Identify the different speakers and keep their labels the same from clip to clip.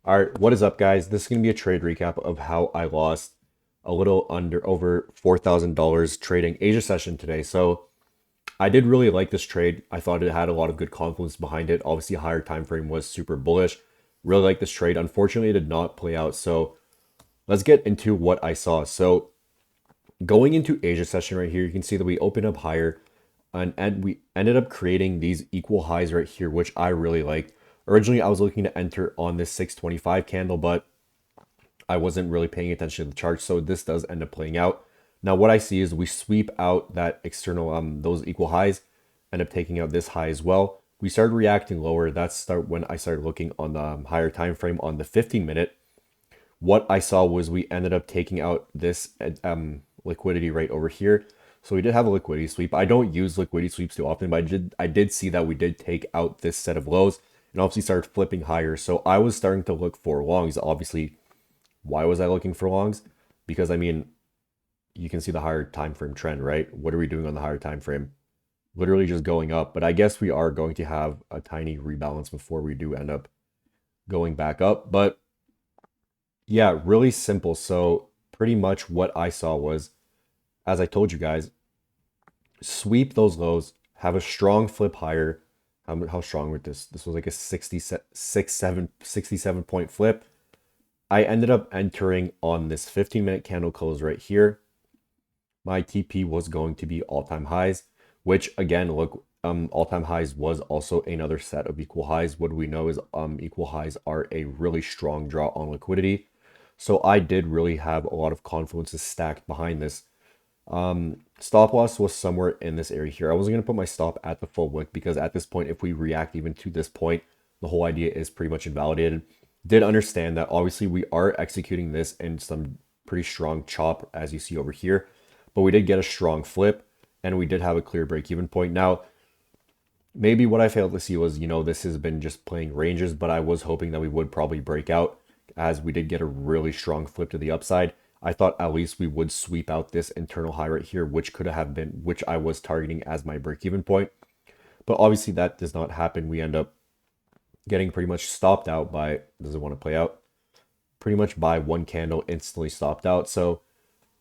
Speaker 1: All right, what is up, guys? This is going to be a trade recap of how I lost a little under over $4,000 trading Asia session today. So I did really like this trade. I thought it had a lot of good confluence behind it. Obviously, a higher time frame was super bullish. Really like this trade. Unfortunately, it did not play out. So let's get into what I saw. So going into Asia session right here, you can see that we opened up higher and we ended up creating these equal highs right here, which I really like. Originally, I was looking to enter on this 625 candle, but I wasn't really paying attention to the chart, so this does end up playing out. Now, what I see is we sweep out that external, those equal highs, end up taking out this high as well. We started reacting lower. That's when I started looking on the higher time frame on the 15-minute. What I saw was we ended up taking out this liquidity right over here. So we did have a liquidity sweep. I don't use liquidity sweeps too often, but I did see that we did take out this set of lows and obviously started flipping higher. So I was starting to look for longs. Obviously, why was I looking for longs? Because I mean, you can see the higher time frame trend, right? What are we doing on the higher time frame? Literally just going up. But I guess we are going to have a tiny rebalance before we do end up going back up. But yeah, really simple. So pretty much what I saw was, as I told you guys, sweep those lows, have a strong flip higher. How strong with this? This was like a 67 point flip. I ended up entering on this 15-minute candle close right here. My TP was going to be all-time highs, which again, look, all-time highs was also another set of equal highs. What we know is equal highs are a really strong draw on liquidity. So I did really have a lot of confluences stacked behind this. Stop loss was somewhere in this area here. I wasn't going to put my stop at the full wick because at this point, if we react even to this point, the whole idea is pretty much invalidated. Did understand that obviously we are executing this in some pretty strong chop, as you see over here, but we did get a strong flip and we did have a clear break-even point. Now, maybe what I failed to see was, this has been just playing ranges, but I was hoping that we would probably break out as we did get a really strong flip to the upside. I thought at least we would sweep out this internal high right here, which could have been, which I was targeting as my break-even point. But obviously that does not happen. We end up getting pretty much stopped out by, does it want to play out? Pretty much by one candle, instantly stopped out. So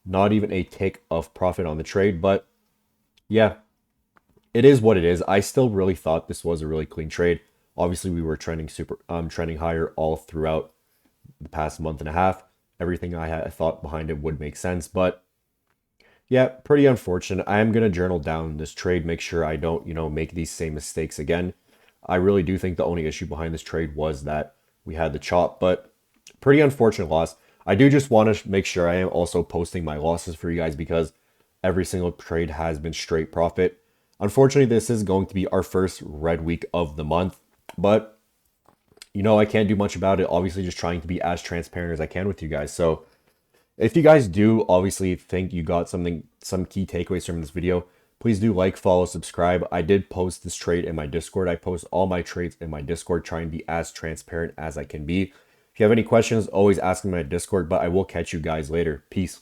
Speaker 1: not even a tick of profit on the trade, but yeah, it is what it is. I still really thought this was a really clean trade. Obviously we were trending trending higher all throughout the past month and a half. Everything I thought behind it would make sense, but yeah, pretty unfortunate. I am going to journal down this trade, make sure I don't, make these same mistakes again. I really do think the only issue behind this trade was that we had the chop, but pretty unfortunate loss. I do just want to make sure I am also posting my losses for you guys because every single trade has been straight profit. Unfortunately, this is going to be our first red week of the month, but I can't do much about it. Obviously, just trying to be as transparent as I can with you guys. So if you guys do obviously think you got some key takeaways from this video, please do like, follow, subscribe. I did post this trade in my Discord. I post all my trades in my Discord, trying to be as transparent as I can be. If you have any questions, always ask me in my Discord, but I will catch you guys later. Peace.